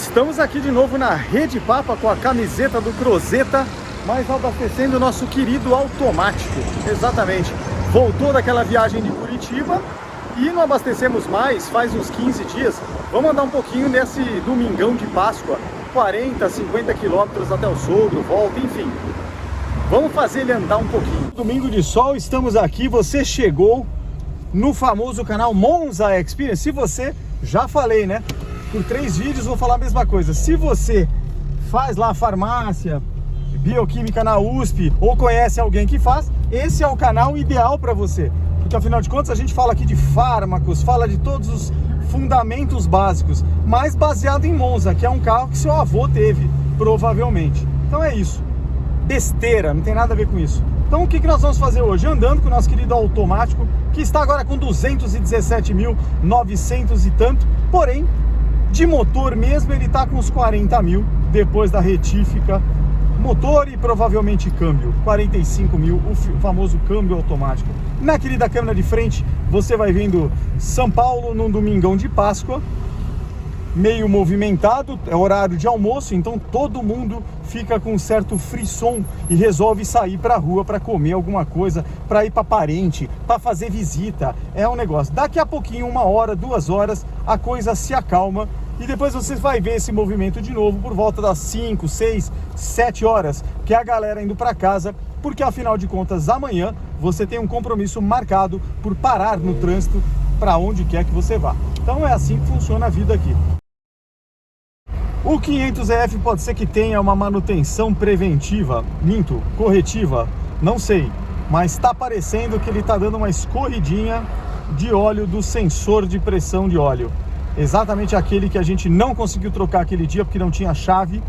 Estamos aqui de novo na Rede Papa com a camiseta do Crozeta, mas abastecendo o nosso querido automático. Exatamente. Voltou daquela viagem de Curitiba e não abastecemos mais faz uns 15 dias. Vamos andar um pouquinho nesse domingão de Páscoa, 40, 50 quilômetros até o Sogro, volta, enfim. Vamos fazer ele andar um pouquinho. Domingo de sol, estamos aqui, você chegou no famoso canal Monza Experience. Se você, já falei, né? Por 3 vídeos vou falar a mesma coisa. Se você faz lá farmácia, bioquímica na USP ou conhece alguém que faz, esse é o canal ideal para você. Porque afinal de contas a gente fala aqui de fármacos, fala de todos os fundamentos básicos, mas baseado em Monza, que é um carro que seu avô teve, provavelmente. Então é isso. Besteira, não tem nada a ver com isso. Então o que nós vamos fazer hoje? Andando com o nosso querido automático, que está agora com 217.900 e tanto, porém, de motor mesmo ele está com uns 40 mil, depois da retífica, motor e provavelmente câmbio, 45 mil, o famoso câmbio automático. Na querida câmera de frente, você vai vendo São Paulo num domingão de Páscoa, meio movimentado, é horário de almoço, então todo mundo fica com um certo frisson e resolve sair para a rua para comer alguma coisa, para ir para parente, para fazer visita. É um negócio. Daqui a pouquinho, 1 hora, 2 horas, a coisa se acalma e depois você vai ver esse movimento de novo por volta das 5, 6, 7 horas, que é a galera indo para casa, porque afinal de contas amanhã você tem um compromisso marcado por parar no trânsito para onde quer que você vá. Então é assim que funciona a vida aqui. O 500EF pode ser que tenha uma manutenção preventiva, corretiva, não sei, mas está parecendo que ele está dando uma escorridinha de óleo do sensor de pressão de óleo. Exatamente aquele que a gente não conseguiu trocar aquele dia porque não tinha chave,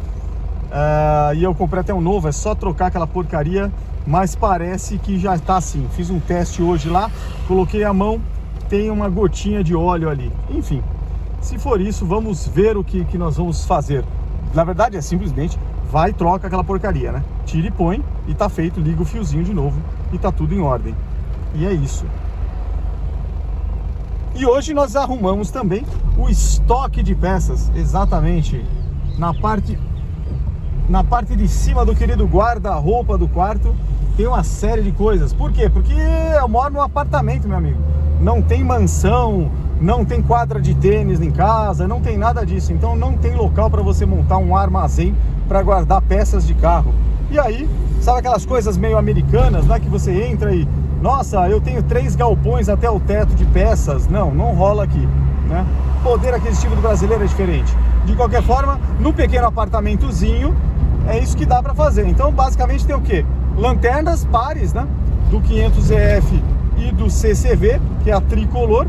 e eu comprei até um novo, é só trocar aquela porcaria, mas parece que já está assim. Fiz um teste hoje lá, coloquei a mão, tem uma gotinha de óleo ali, enfim. Se for isso, vamos ver o que nós vamos fazer. Na verdade, é simplesmente vai e troca aquela porcaria, né? Tira e põe e tá feito, liga o fiozinho de novo e tá tudo em ordem. E é isso. E hoje nós arrumamos também o estoque de peças, exatamente na parte de cima do querido guarda-roupa do quarto. Tem uma série de coisas. Por quê? Porque eu moro num apartamento, meu amigo. Não tem mansão, não tem quadra de tênis em casa, não tem nada disso. Então não tem local para você montar um armazém para guardar peças de carro. E aí, sabe aquelas coisas meio americanas, né? Que você entra e, nossa, eu tenho 3 galpões até o teto de peças. Não rola aqui, né? O poder aquisitivo do brasileiro é diferente. De qualquer forma, no pequeno apartamentozinho, é isso que dá para fazer. Então, basicamente tem o quê? Lanternas pares, né? Do 500EF e do CCV, que é a tricolor.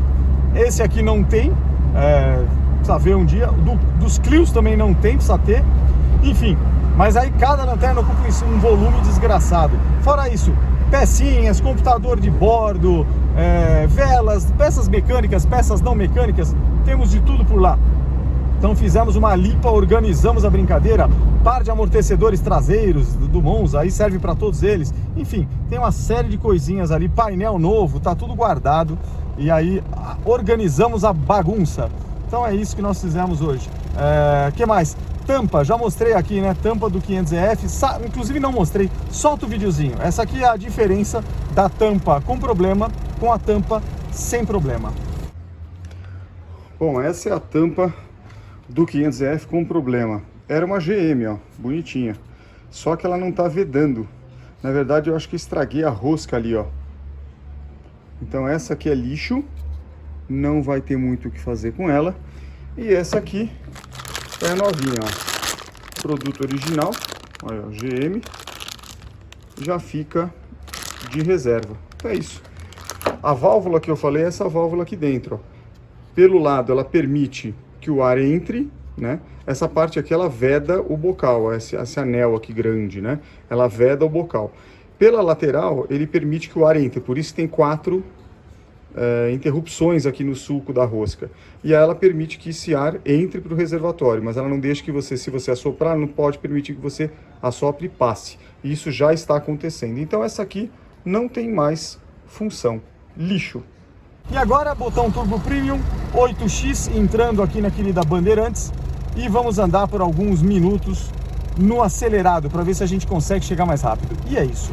Esse aqui não tem, precisa ver um dia. Dos Clios também não tem, precisa ter. Enfim, mas aí cada lanterna ocupa um volume desgraçado. Fora isso, pecinhas, computador de bordo, velas, peças mecânicas, peças não mecânicas, temos de tudo por lá. Então fizemos uma limpa, organizamos a brincadeira, par de amortecedores traseiros do Monza, aí serve para todos eles. Enfim, tem uma série de coisinhas ali, painel novo, tá tudo guardado. E aí organizamos a bagunça. Então é isso que nós fizemos hoje. Que mais? Tampa, já mostrei aqui, né? Tampa do 500EF, inclusive não mostrei, solta o videozinho. Essa aqui é a diferença da tampa com problema com a tampa sem problema. Bom, essa é a tampa do 500EF com problema. Era uma GM, ó, bonitinha. Só que ela não tá vedando. Na verdade, eu acho que estraguei a rosca ali, ó. Então essa aqui é lixo, não vai ter muito o que fazer com ela. E essa aqui é novinha, ó. Produto original, olha, GM, já fica de reserva. Então é isso. A válvula que eu falei é essa válvula aqui dentro, ó. Pelo lado ela permite que o ar entre, né? Essa parte aqui ela veda o bocal, esse anel aqui grande, né? Ela veda o bocal. Pela lateral ele permite que o ar entre, por isso tem 4 interrupções aqui no sulco da rosca. E aí ela permite que esse ar entre para o reservatório, mas ela não deixa que você, se você assoprar, não pode permitir que você assopre e passe. E isso já está acontecendo. Então essa aqui não tem mais função. Lixo. E agora, botão Turbo Premium 8X entrando aqui na querida Bandeirantes. e vamos andar por alguns minutos no acelerado para ver se a gente consegue chegar mais rápido. E é isso.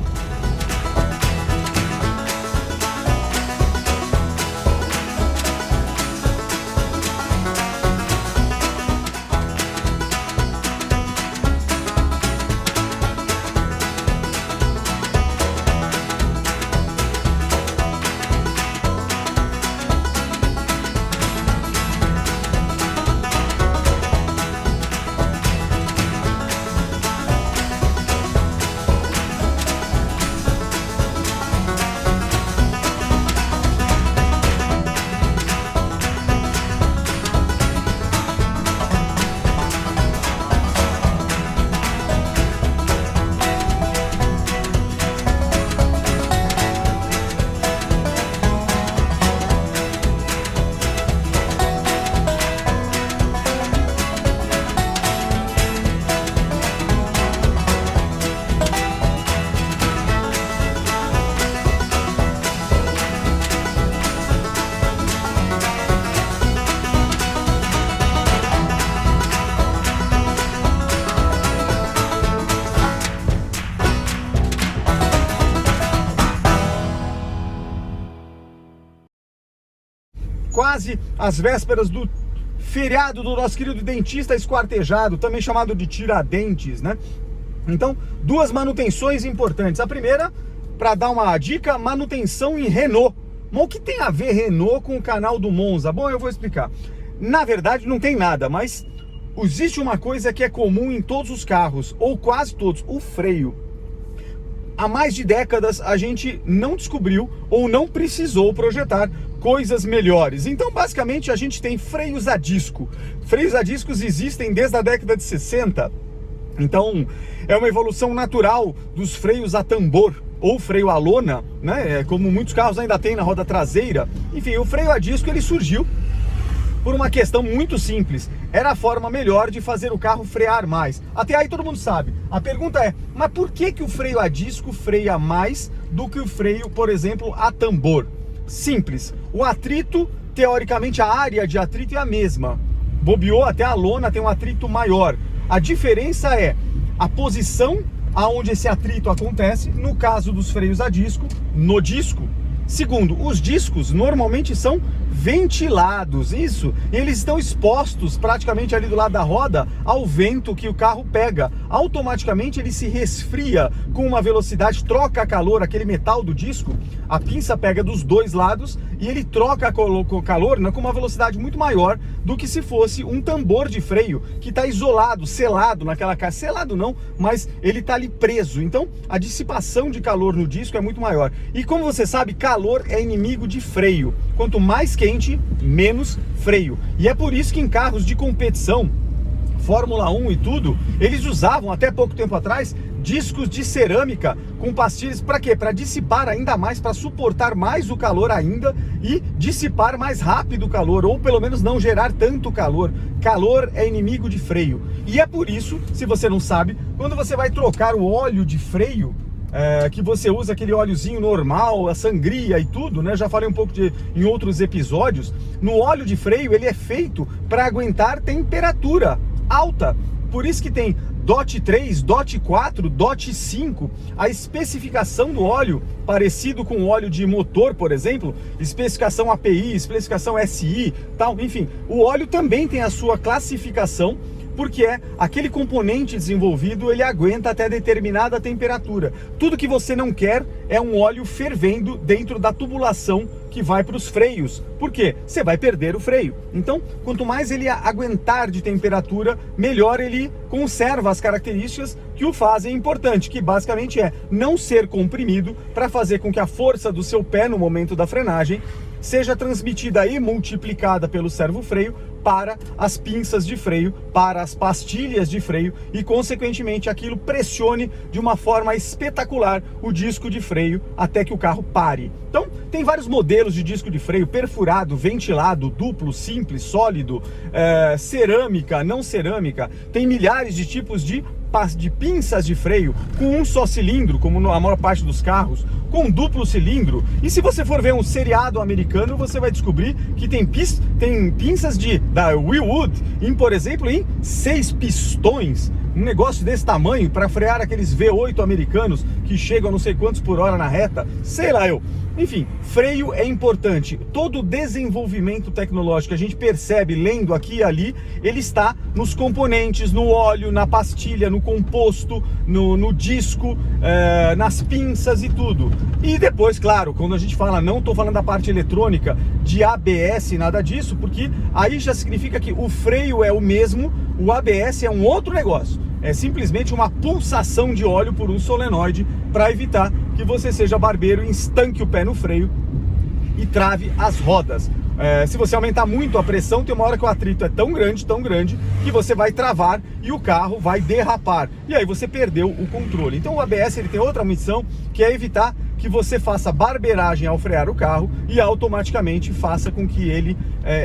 Quase às vésperas do feriado do nosso querido dentista esquartejado, também chamado de Tiradentes, né? Então, duas manutenções importantes. A primeira, para dar uma dica, manutenção em Renault. Mas o que tem a ver Renault com o canal do Monza? Bom, eu vou explicar. Na verdade, não tem nada, mas existe uma coisa que é comum em todos os carros, ou quase todos, o freio. Há mais de décadas a gente não descobriu ou não precisou projetar coisas melhores. Então, basicamente, a gente tem freios a disco. Freios a discos existem desde a década de 60. Então, é uma evolução natural dos freios a tambor ou freio a lona, né? Como muitos carros ainda têm na roda traseira. Enfim, o freio a disco ele surgiu por uma questão muito simples. Era a forma melhor de fazer o carro frear mais. Até aí todo mundo sabe. A pergunta é, mas por que o freio a disco freia mais do que o freio, por exemplo, a tambor? Simples. O atrito, teoricamente, a área de atrito é a mesma. Bobeou, até a lona tem um atrito maior. A diferença é a posição aonde esse atrito acontece, no caso dos freios a disco, no disco. Segundo, os discos normalmente são ventilados, isso, eles estão expostos praticamente ali do lado da roda ao vento que o carro pega. Automaticamente ele se resfria com uma velocidade, troca calor, aquele metal do disco, a pinça pega dos dois lados e ele troca calor, né, com uma velocidade muito maior do que se fosse um tambor de freio que está isolado, selado naquela caixa. Selado não, mas ele está ali preso. Então a dissipação de calor no disco é muito maior. E como você sabe, calor é inimigo de freio. Quanto mais quente, menos freio. E é por isso que em carros de competição, Fórmula 1 e tudo, eles usavam até pouco tempo atrás discos de cerâmica com pastilhas. Para quê? Para dissipar ainda mais, para suportar mais o calor ainda e dissipar mais rápido o calor, ou pelo menos não gerar tanto calor. Calor é inimigo de freio. E é por isso, se você não sabe, quando você vai trocar o óleo de freio, que você usa aquele óleozinho normal, a sangria e tudo, né? Já falei um pouco em outros episódios. No óleo de freio, ele é feito para aguentar temperatura alta. Por isso que tem DOT 3, DOT 4, DOT 5. A especificação do óleo, parecido com o óleo de motor, por exemplo, especificação API, especificação SI, tal, enfim. O óleo também tem a sua classificação, porque aquele componente desenvolvido, ele aguenta até determinada temperatura. Tudo que você não quer é um óleo fervendo dentro da tubulação que vai para os freios. Por quê? Você vai perder o freio. Então, quanto mais ele aguentar de temperatura, melhor ele conserva as características que o fazem importante, que basicamente é não ser comprimido, para fazer com que a força do seu pé no momento da frenagem seja transmitida e multiplicada pelo servo-freio para as pinças de freio, para as pastilhas de freio e, consequentemente, aquilo pressione de uma forma espetacular o disco de freio até que o carro pare. Então, tem vários modelos de disco de freio: perfurado, ventilado, duplo, simples, sólido, cerâmica, não cerâmica. Tem milhares de tipos de de pinças de freio com um só cilindro, como a maior parte dos carros, com duplo cilindro. E se você for ver um seriado americano, você vai descobrir que tem pinças da Willwood, por exemplo, em 6 pistões. Um negócio desse tamanho para frear aqueles V8 americanos que chegam a não sei quantos por hora na reta, sei lá eu. Enfim, freio é importante. Todo o desenvolvimento tecnológico que a gente percebe lendo aqui e ali, ele está nos componentes, no óleo, na pastilha, no composto, no disco, nas pinças e tudo. E depois, claro, quando a gente fala, não estou falando da parte eletrônica, de ABS, nada disso, porque aí já significa que o freio é o mesmo, o ABS é um outro negócio. É simplesmente uma pulsação de óleo por um solenoide para evitar que você seja barbeiro e estanque o pé no freio e trave as rodas. Se você aumentar muito a pressão, tem uma hora que o atrito é tão grande, que você vai travar e o carro vai derrapar. E aí você perdeu o controle. Então o ABS ele tem outra missão, que é evitar que você faça barbeiragem ao frear o carro e automaticamente faça com que ele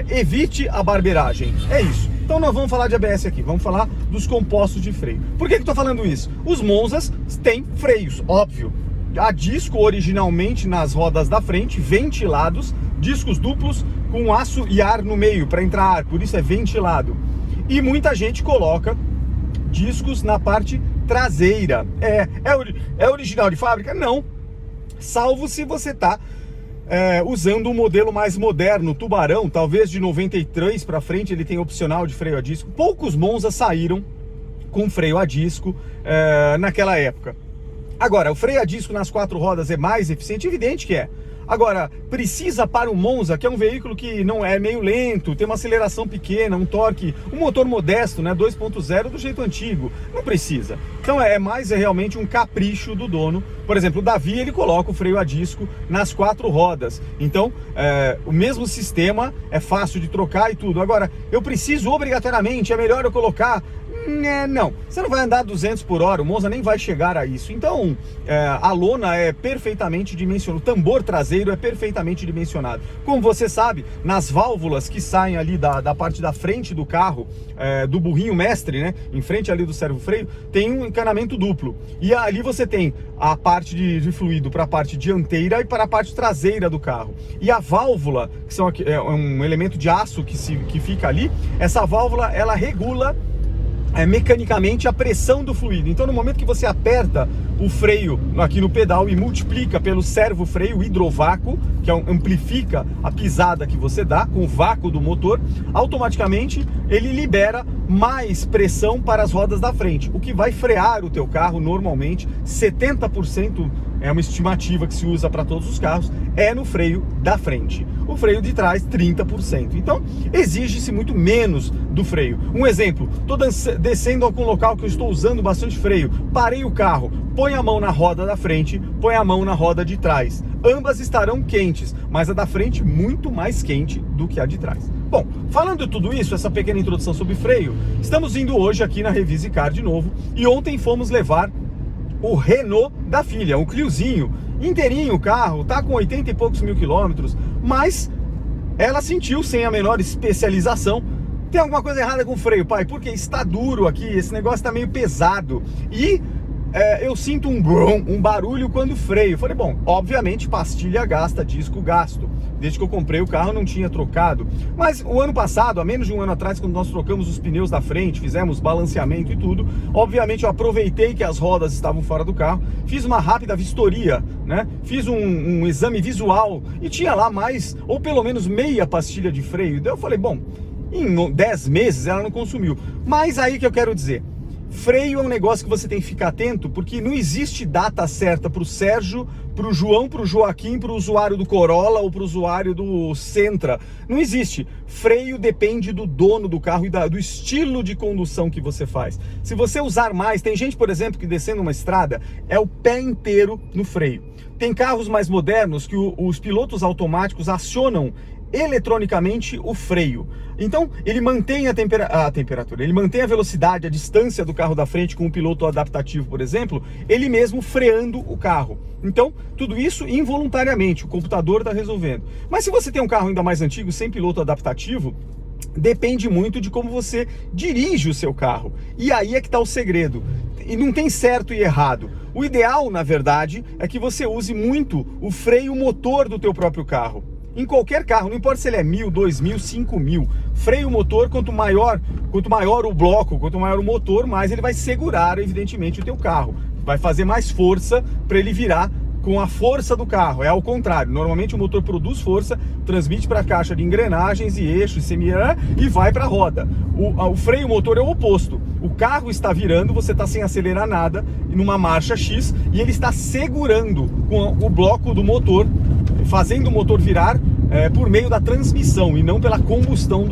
evite a barbeiragem. É isso. Então nós vamos falar de ABS aqui, vamos falar dos compostos de freio. Por que eu estou falando isso? Os Monzas têm freios, óbvio. A disco originalmente nas rodas da frente, ventilados, discos duplos com aço e ar no meio para entrar ar, por isso é ventilado. E muita gente coloca discos na parte traseira. É original de fábrica? Não. Salvo se você está usando um modelo mais moderno, Tubarão, talvez de 93 para frente ele tem opcional de freio a disco. Poucos Monza saíram com freio a disco naquela época. Agora, o freio a disco nas 4 rodas é mais eficiente? Evidente que é. Agora, precisa para o Monza, que é um veículo que não é meio lento, tem uma aceleração pequena, um torque, um motor modesto, né, 2.0 do jeito antigo, não precisa. Então é realmente um capricho do dono. Por exemplo, o Davi, ele coloca o freio a disco nas 4 rodas. Então, o mesmo sistema é fácil de trocar e tudo. Agora, eu preciso obrigatoriamente, é melhor eu colocar... Não, você não vai andar 200 por hora, o Monza nem vai chegar a isso. Então, a lona é perfeitamente dimensionada, o tambor traseiro é perfeitamente dimensionado. Como você sabe, nas válvulas que saem ali da parte da frente do carro, do burrinho mestre, né, em frente ali do servo-freio, tem um encanamento duplo. E ali você tem a parte de fluido para a parte dianteira e para a parte traseira do carro. E a válvula, que é um elemento de aço que fica ali, essa válvula, ela regula mecanicamente a pressão do fluido. Então no momento que você aperta o freio aqui no pedal e multiplica pelo servo freio hidrovácuo, que amplifica a pisada que você dá com o vácuo do motor, automaticamente ele libera mais pressão para as rodas da frente, o que vai frear o teu carro normalmente. 70% é uma estimativa que se usa para todos os carros, é no freio da frente. O freio de trás, 30%. Então, exige-se muito menos do freio. Um exemplo, estou descendo com um local que eu estou usando bastante freio, parei o carro, põe a mão na roda da frente, põe a mão na roda de trás. Ambas estarão quentes, mas a da frente muito mais quente do que a de trás. Bom, falando de tudo isso, essa pequena introdução sobre freio, estamos indo hoje aqui na Revise Car de novo, e ontem fomos levar o Renault da filha, um Cliozinho, inteirinho o carro, tá com 80 e poucos mil quilômetros, mas ela sentiu, sem a menor especialização, tem alguma coisa errada com o freio, pai, porque está duro aqui, esse negócio está meio pesado, e eu sinto um barulho quando freio. Falei, bom, obviamente pastilha gasta, disco gasto. Desde que eu comprei o carro não tinha trocado. Mas o ano passado, há menos de um ano atrás, quando nós trocamos os pneus da frente, fizemos balanceamento e tudo, obviamente eu aproveitei que as rodas estavam fora do carro, fiz uma rápida vistoria, né? Fiz um exame visual e tinha lá mais, ou pelo menos meia pastilha de freio. Daí eu falei, bom, em 10 meses ela não consumiu. Mas aí que eu quero dizer, freio é um negócio que você tem que ficar atento, porque não existe data certa para o Sérgio, para o João, para o Joaquim, para o usuário do Corolla ou para o usuário do Sentra. Não existe. Freio depende do dono do carro e do estilo de condução que você faz. Se você usar mais, tem gente, por exemplo, que descendo uma estrada, é o pé inteiro no freio. Tem carros mais modernos que os pilotos automáticos acionam eletronicamente o freio. Então ele mantém a temperatura, ele mantém a velocidade, a distância do carro da frente com o piloto adaptativo, por exemplo, ele mesmo freando o carro. Então tudo isso involuntariamente, o computador está resolvendo. Mas se você tem um carro ainda mais antigo, sem piloto adaptativo, depende muito de como você dirige o seu carro. E aí é que está o segredo. e não tem certo e errado. O ideal, na verdade, é que você use muito o freio motor do teu próprio carro. Em qualquer carro, não importa se ele é 1.000, 2.000, 5.000, freio motor, quanto maior o bloco, quanto maior o motor, mais ele vai segurar, evidentemente, o teu carro. Vai fazer mais força para ele virar com a força do carro. É ao contrário, normalmente o motor produz força, transmite para a caixa de engrenagens e eixos, e vai para a roda. O freio motor é o oposto. O carro está virando, você está sem acelerar nada, numa marcha X, e ele está segurando com o bloco do motor, fazendo o motor virar por meio da transmissão e não pela combustão,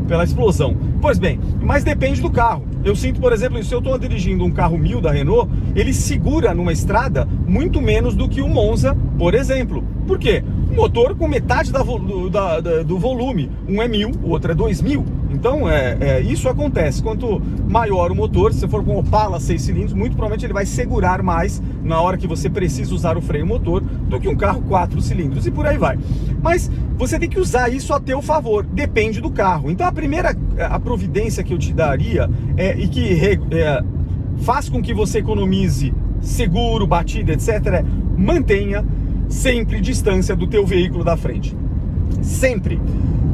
pela explosão. Pois bem, mas depende do carro. Eu sinto, por exemplo, se eu estou dirigindo um carro 1000 da Renault, ele segura numa estrada muito menos do que o Monza, por exemplo. Por quê? Um motor com metade do volume. Um é 1000, o outro é 2000. Então, isso acontece. Quanto maior o motor, se for com Opala 6 cilindros, muito provavelmente ele vai segurar mais na hora que você precisa usar o freio motor do que um carro 4 cilindros e por aí vai. Mas você tem que usar isso a teu favor, depende do carro. Então, a primeira providência que eu te daria e que faz com que você economize seguro, batida, etc., mantenha sempre distância do teu veículo da frente. Sempre.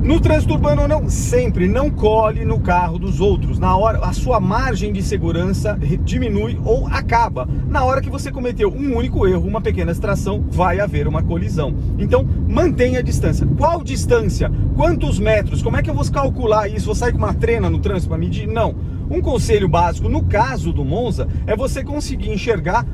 No trânsito urbano não, sempre não cole no carro dos outros. Na hora, a sua margem de segurança diminui ou acaba. Na hora que você cometeu um único erro, uma pequena distração, vai haver uma colisão. Então, mantenha a distância. Qual distância? Quantos metros? Como é que eu vou calcular isso? Vou sair com uma trena no trânsito para medir? Não. Um conselho básico, no caso do Monza, é você conseguir enxergar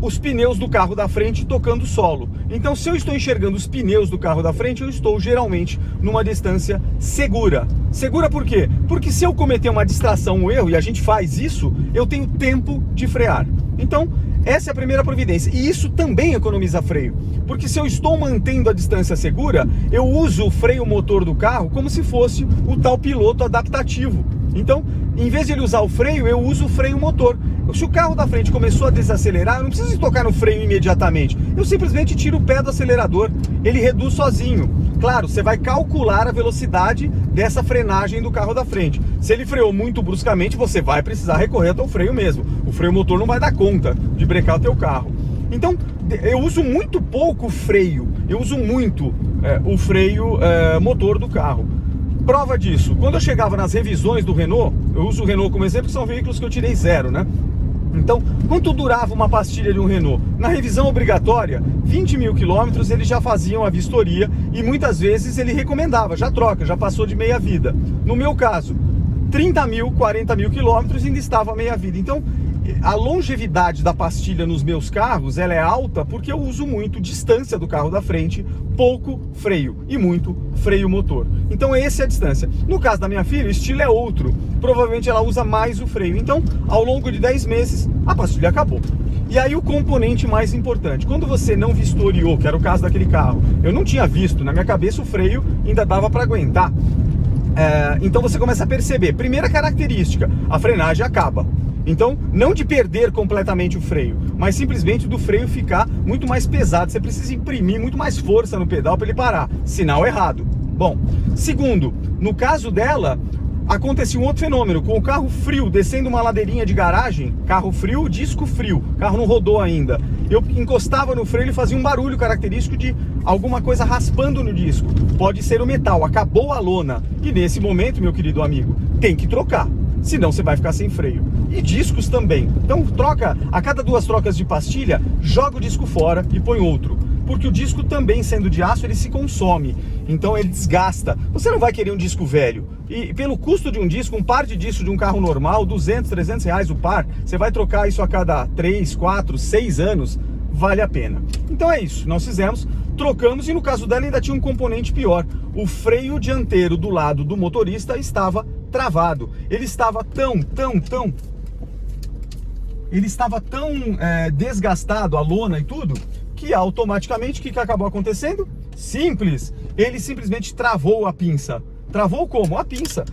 os pneus do carro da frente tocando solo. Então, se eu estou enxergando os pneus do carro da frente, eu estou geralmente numa distância segura. Segura por quê? Porque se eu cometer uma distração, um erro, e a gente faz isso, eu tenho tempo de frear. Então, essa é a primeira providência. E isso também economiza freio. Porque se eu estou mantendo a distância segura, eu uso o freio motor do carro como se fosse o tal piloto adaptativo. Então, em vez de ele usar o freio, eu uso o freio motor. Se o carro da frente começou a desacelerar, eu não preciso tocar no freio imediatamente. Eu simplesmente tiro o pé do acelerador, ele reduz sozinho. Claro, você vai calcular a velocidade dessa frenagem do carro da frente. Se ele freou muito bruscamente, você vai precisar recorrer ao teu freio mesmo. O freio motor não vai dar conta de brecar o teu carro. Então, eu uso muito pouco o freio. Eu uso muito o freio motor do carro. Prova disso, quando eu chegava nas revisões do Renault, eu uso o Renault como exemplo, que são veículos que eu tirei 0, né? Então, quanto durava uma pastilha de um Renault? Na revisão obrigatória, 20.000 quilômetros, eles já faziam a vistoria e muitas vezes ele recomendava, já troca, já passou de meia vida. No meu caso, 30.000, 40.000 quilômetros ainda estava meia vida. Então, a longevidade da pastilha nos meus carros, ela é alta porque eu uso muito distância do carro da frente, pouco freio e muito freio motor. Então essa é a distância. No caso da minha filha, o estilo é outro. Provavelmente ela usa mais o freio. Então, ao longo de 10 meses, a pastilha acabou. E aí o componente mais importante, quando você não vistoriou, que era o caso daquele carro, eu não tinha visto, na minha cabeça o freio ainda dava para aguentar. Então você começa a perceber, primeira característica, a frenagem acaba. Então, não de perder completamente o freio, mas simplesmente do freio ficar muito mais pesado. Você precisa imprimir muito mais força no pedal para ele parar. Sinal errado. Bom, segundo, no caso dela, acontecia um outro fenômeno. Com o carro frio, descendo uma ladeirinha de garagem, carro frio, disco frio, carro não rodou ainda. Eu encostava no freio e ele fazia um barulho característico de alguma coisa raspando no disco. Pode ser o metal, acabou a lona. E nesse momento, meu querido amigo, tem que trocar. Senão você vai ficar sem freio. E discos também. Então troca, a cada 2 trocas de pastilha, joga o disco fora e põe outro. Porque o disco também, sendo de aço, ele se consome. Então ele desgasta. Você não vai querer um disco velho. E pelo custo de um disco, um par de discos de um carro normal, 200, 300 reais o par, você vai trocar isso a cada 3, 4, 6 anos, vale a pena. Então é isso, nós fizemos, trocamos e no caso dela ainda tinha um componente pior. O freio dianteiro do lado do motorista estava travado. Ele estava tão desgastado, a lona e tudo, que automaticamente o que acabou acontecendo? Simples, ele simplesmente travou a pinça. Travou como? A pinça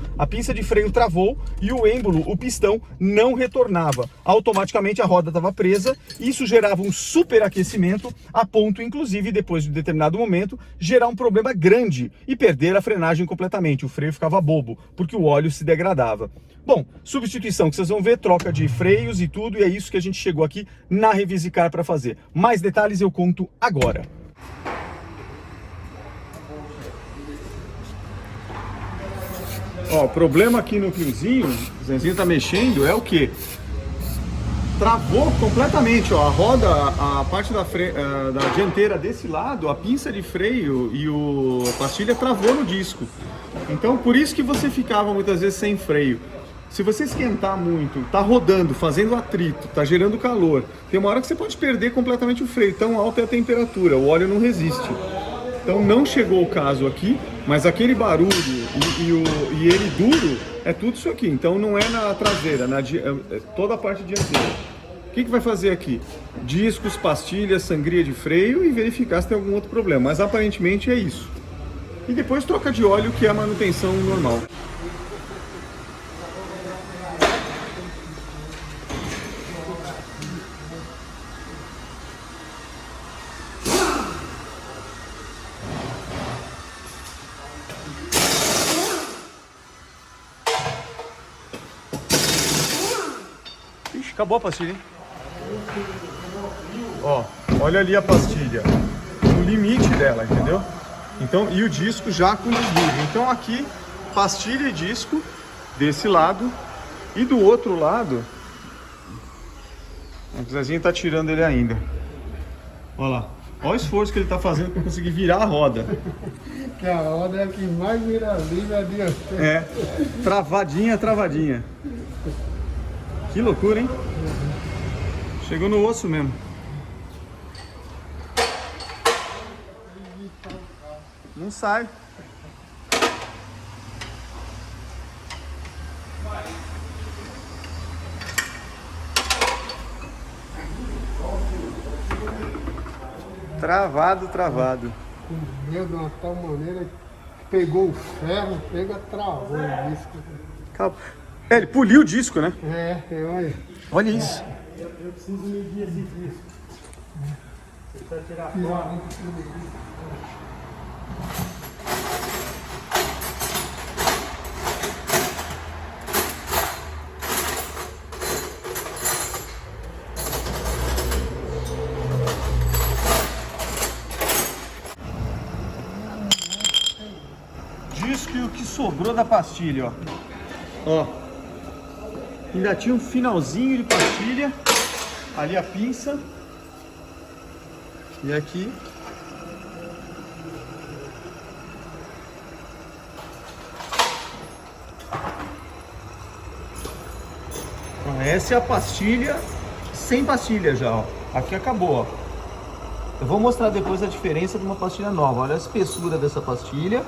de freio travou e o êmbolo, o pistão, não retornava. Automaticamente a roda estava presa, isso gerava um superaquecimento, a ponto, inclusive, depois de um determinado momento, gerar um problema grande e perder a frenagem completamente. O freio ficava bobo, porque o óleo se degradava. Bom, substituição que vocês vão ver, troca de freios e tudo, e é isso que a gente chegou aqui na Revisicar para fazer. Mais detalhes eu conto agora. Ó, o problema aqui no fiozinho, o Zenzinho tá mexendo, é o que? Travou completamente, ó, a roda, a parte da dianteira desse lado, a pinça de freio e a pastilha travou no disco. Então, por isso que você ficava muitas vezes sem freio. Se você esquentar muito, tá rodando, fazendo atrito, tá gerando calor, tem uma hora que você pode perder completamente o freio, tão alta é a temperatura, o óleo não resiste. Então não chegou o caso aqui, mas aquele barulho e ele duro é tudo isso aqui. Então não é na traseira, é toda a parte dianteira. O que vai fazer aqui? Discos, pastilhas, sangria de freio e verificar se tem algum outro problema. Mas aparentemente é isso. E depois troca de óleo, que é a manutenção normal. Ixi, acabou a pastilha, hein? Ó, olha ali a pastilha, no limite dela, entendeu? Então, e o disco já com deslize. Então aqui, pastilha e disco desse lado, e do outro lado, o Zezinho tá tirando ele ainda. Olha lá, olha o esforço que ele tá fazendo para conseguir virar a roda. Que a roda é a que mais vira livre a dianteira. É, travadinha, travadinha. Que loucura, hein? Chegou no osso mesmo. Não sai. Travado, travado. Deu de uma tal maneira que pegou o ferro, travou o disco. É, ele poliu o disco, né? Olha. Olha isso. Eu preciso medir esse disco. Você vai tirar fora. Disco e o que sobrou da pastilha, ó. Ó. Ainda tinha um finalzinho de pastilha. Ali a pinça. E aqui. Essa é a pastilha sem pastilha já, ó. Aqui acabou, ó. Eu vou mostrar depois a diferença de uma pastilha nova. Olha a espessura dessa pastilha.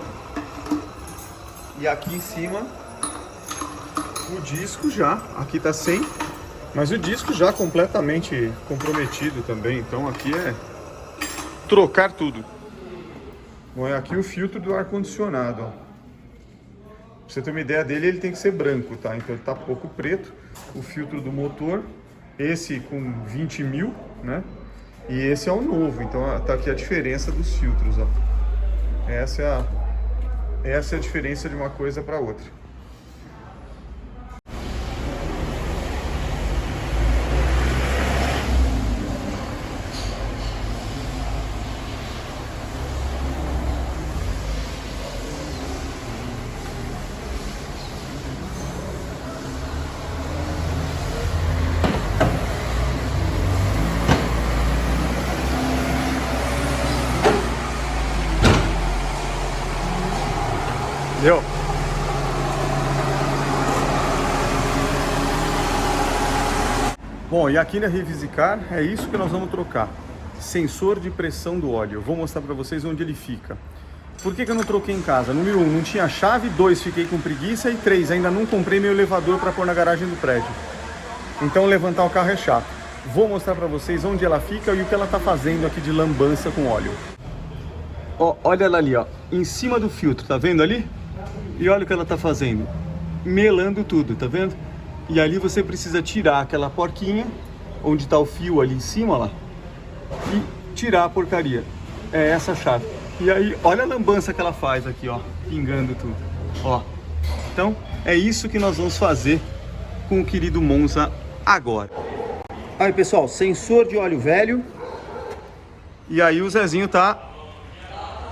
E aqui em cima o disco já, aqui tá sem, mas o disco já completamente comprometido também, então aqui é trocar tudo. Bom, é aqui o filtro do ar-condicionado, ó. Pra você ter uma ideia dele, ele tem que ser branco, tá? Então ele tá pouco preto. O filtro do motor, esse com 20 mil, né? E esse é o novo, então tá aqui a diferença dos filtros, ó. Essa é a diferença de uma coisa para outra. Deu. Bom, e aqui na Revisicar é isso que nós vamos trocar. Sensor de pressão do óleo. Eu vou mostrar para vocês onde ele fica. Por que eu não troquei em casa? Número 1, não tinha chave. 2, fiquei com preguiça. E 3, ainda não comprei meu elevador para pôr na garagem do prédio. Então levantar o carro é chato. Vou mostrar para vocês onde ela fica e o que ela está fazendo aqui de lambança com óleo. Ó, olha ela ali, ó, em cima do filtro, tá vendo ali? E olha o que ela tá fazendo, melando tudo, tá vendo? E ali você precisa tirar aquela porquinha, onde tá o fio ali em cima, lá, e tirar a porcaria. É essa a chave. E aí, olha a lambança que ela faz aqui, ó, pingando tudo, ó. Então, é isso que nós vamos fazer com o querido Monza agora. Aí, pessoal, sensor de óleo velho. E aí o Zezinho tá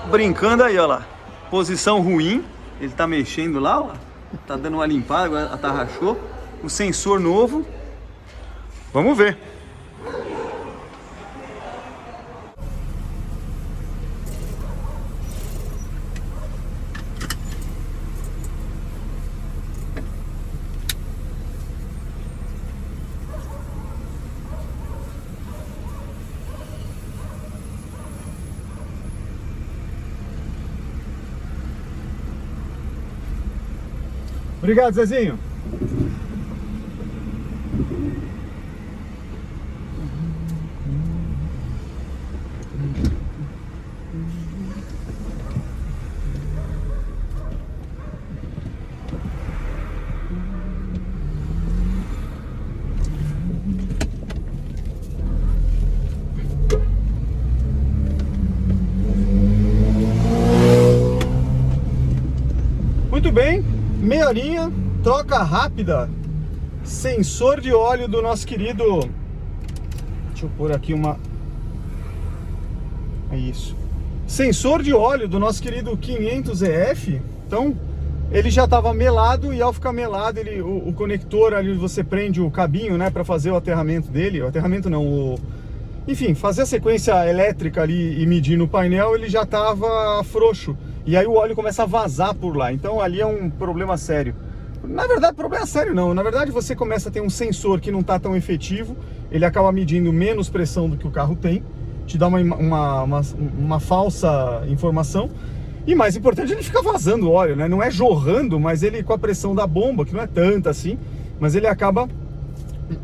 brincando aí, ó lá. Posição ruim. Ele tá mexendo lá, ó. Tá dando uma limpada, agora atarrachou. O sensor novo. Vamos ver. Obrigado, Zezinho. Muito bem, meia horinha, troca rápida, sensor de óleo do nosso querido, deixa eu pôr aqui uma, é isso, sensor de óleo do nosso querido 500EF, então ele já estava melado e ao ficar melado, o conector ali você prende o cabinho, né, para fazer o aterramento dele, o aterramento não, enfim, fazer a sequência elétrica ali e medir no painel, ele já estava frouxo. E aí o óleo começa a vazar por lá, então ali é um problema sério. Na verdade, problema sério não, na verdade você começa a ter um sensor que não está tão efetivo, ele acaba medindo menos pressão do que o carro tem, te dá uma falsa informação, e mais importante, ele fica vazando óleo, né? Não é jorrando, mas ele com a pressão da bomba, que não é tanta assim, mas ele acaba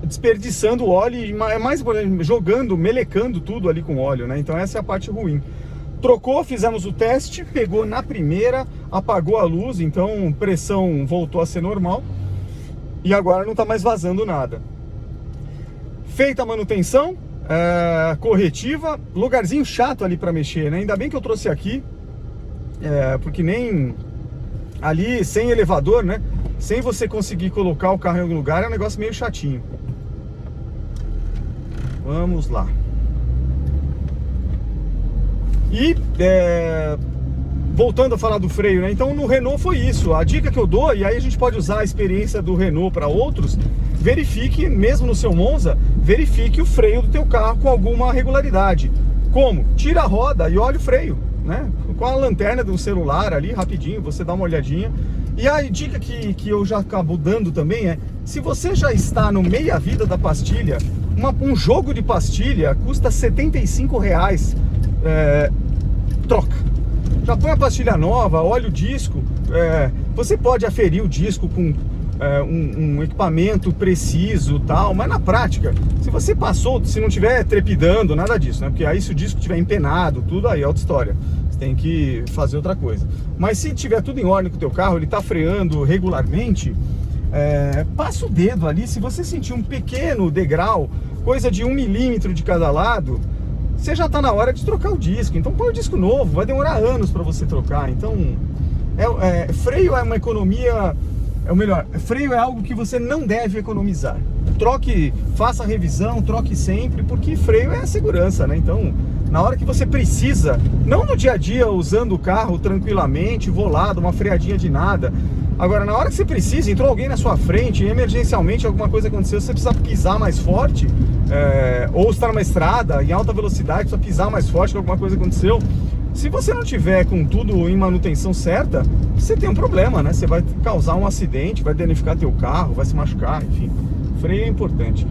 desperdiçando o óleo e é mais importante, jogando, melecando tudo ali com óleo, né? Então essa é a parte ruim. Trocou, fizemos o teste, pegou na primeira, apagou a luz, então pressão voltou a ser normal e agora não está mais vazando nada. Feita a manutenção, corretiva, lugarzinho chato ali para mexer, né? Ainda bem que eu trouxe aqui, porque nem ali sem elevador, né? Sem você conseguir colocar o carro em algum lugar é um negócio meio chatinho. Vamos lá. E voltando a falar do freio, né? Então no Renault foi isso. A dica que eu dou, e aí a gente pode usar a experiência do Renault para outros, verifique, mesmo no seu Monza, verifique o freio do teu carro com alguma regularidade. Como? Tira a roda e olha o freio, né? Com a lanterna do celular ali, rapidinho, você dá uma olhadinha. E a dica que eu já acabo dando também é, se você já está no meia-vida da pastilha, um jogo de pastilha custa R$75, troca. Já põe a pastilha nova, olha o disco, você pode aferir o disco com um equipamento preciso tal, mas na prática, se você passou, se não tiver trepidando, nada disso, né? Porque aí se o disco tiver empenado, tudo aí é outra história, você tem que fazer outra coisa. Mas se tiver tudo em ordem com o teu carro, ele tá freando regularmente, passa o dedo ali, se você sentir um pequeno degrau, coisa de 1 milímetro de cada lado, você já está na hora de trocar o disco. Então põe o disco novo, vai demorar anos para você trocar. Então freio é uma economia, freio é algo que você não deve economizar. Troque, faça a revisão, troque sempre, porque freio é a segurança, né? Então na hora que você precisa, não no dia a dia usando o carro tranquilamente, vou lá, dou uma freadinha de nada. Agora, na hora que você precisa, entrou alguém na sua frente, emergencialmente alguma coisa aconteceu, você precisa pisar mais forte, ou estar numa estrada em alta velocidade, precisa pisar mais forte que alguma coisa aconteceu. Se você não tiver com tudo em manutenção certa, você tem um problema, né? Você vai causar um acidente, vai danificar teu carro, vai se machucar, enfim. Freio é importante.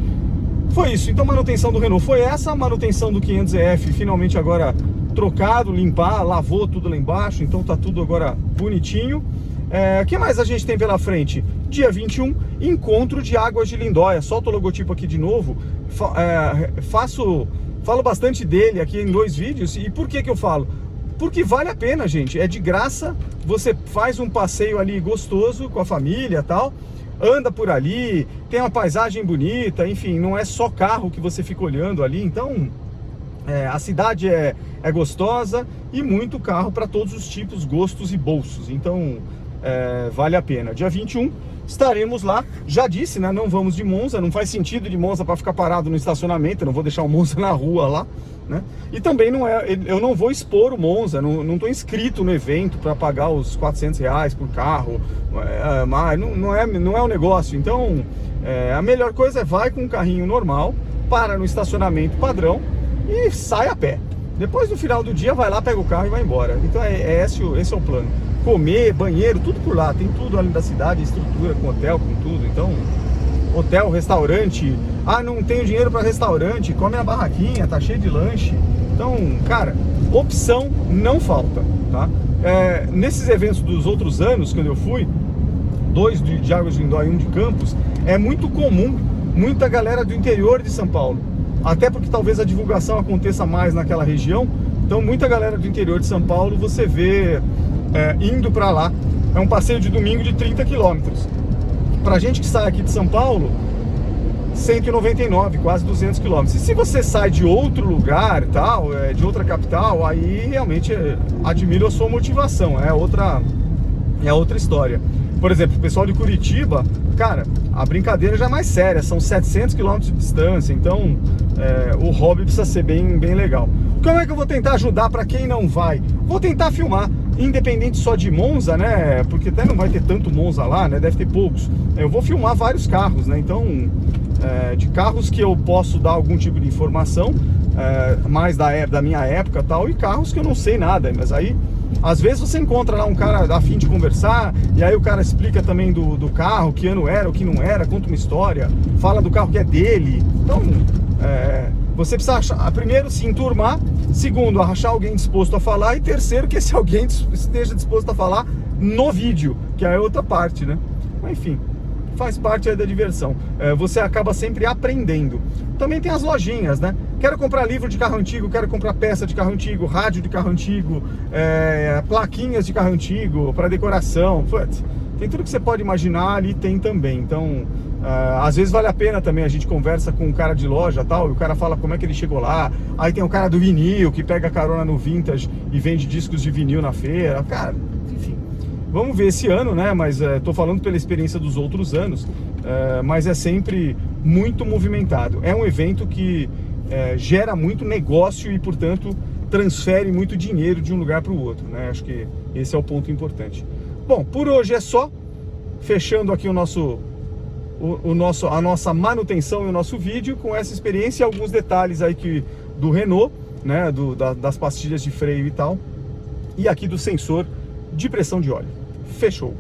Foi isso, então a manutenção do Renault foi essa, a manutenção do 500EF finalmente agora trocado, limpar, lavou tudo lá embaixo, então tá tudo agora bonitinho. O que mais a gente tem pela frente? Dia 21, encontro de Águas de Lindóia. Solta o logotipo aqui de novo. Falo bastante dele aqui em 2 vídeos. E por que eu falo? porque vale a pena, gente, é de graça, você faz um passeio ali gostoso com a família e tal, anda por ali, tem uma paisagem bonita, enfim, não é só carro que você fica olhando ali, então a cidade é gostosa e muito carro para todos os tipos, gostos e bolsos, então vale a pena. Dia 21 estaremos lá, já disse, né, não vamos de Monza, não faz sentido de Monza para ficar parado no estacionamento, eu não vou deixar o Monza na rua lá, né? E também eu não vou expor o Monza, não estou inscrito no evento para pagar os R$400 por carro, mas não é o negócio. Então a melhor coisa é vai com um carrinho normal, para no estacionamento padrão e sai a pé. Depois no final do dia vai lá, pega o carro e vai embora. Então esse é o plano. Comer, banheiro, tudo por lá, tem tudo ali da cidade, estrutura com hotel, com tudo. Então hotel, restaurante, não tenho dinheiro para restaurante, come na barraquinha, tá cheio de lanche. Então, cara, opção não falta, tá? Nesses eventos dos outros anos, quando eu fui, 2 de Águas de Lindóia e 1 de Campos, é muito comum, muita galera do interior de São Paulo, até porque talvez a divulgação aconteça mais naquela região, então muita galera do interior de São Paulo você vê indo para lá. É um passeio de domingo de 30 quilômetros. Pra gente que sai aqui de São Paulo, 199, quase 200 quilômetros. E se você sai de outro lugar, tal, de outra capital, aí realmente admiro a sua motivação, é outra história. Por exemplo, o pessoal de Curitiba, cara, a brincadeira já é mais séria, são 700 quilômetros de distância, então o hobby precisa ser bem legal. Como é que eu vou tentar ajudar para quem não vai? Vou tentar filmar, independente só de Monza, né? Porque até não vai ter tanto Monza lá, né? Deve ter poucos. Eu vou filmar vários carros, né? Então, de carros que eu posso dar algum tipo de informação, mais da minha época e tal, e carros que eu não sei nada, mas aí às vezes você encontra lá um cara a fim de conversar, e aí o cara explica também do carro, que ano era, o que não era, conta uma história, fala do carro que é dele. Então, você precisa achar, primeiro, se enturmar, segundo, achar alguém disposto a falar, e terceiro, que esse alguém esteja disposto a falar no vídeo, que é a outra parte, né? Mas, enfim, faz parte aí da diversão. Você acaba sempre aprendendo. Também tem as lojinhas, né? Quero comprar livro de carro antigo, quero comprar peça de carro antigo, rádio de carro antigo, plaquinhas de carro antigo para decoração. Putz, tem tudo que você pode imaginar ali, tem também. Então, às vezes vale a pena também, a gente conversa com um cara de loja tal, e o cara fala como é que ele chegou lá. Aí tem o cara do vinil que pega carona no Vintage e vende discos de vinil na feira. Cara, enfim, vamos ver esse ano, né? Mas tô falando pela experiência dos outros anos, mas é sempre muito movimentado. É um evento que gera muito negócio e, portanto, transfere muito dinheiro de um lugar para o outro, né? Acho que esse é o ponto importante. Bom, por hoje é só. Fechando aqui a nossa manutenção e o nosso vídeo com essa experiência e alguns detalhes aí do Renault, né? Das pastilhas de freio e tal, e aqui do sensor de pressão de óleo. Fechou!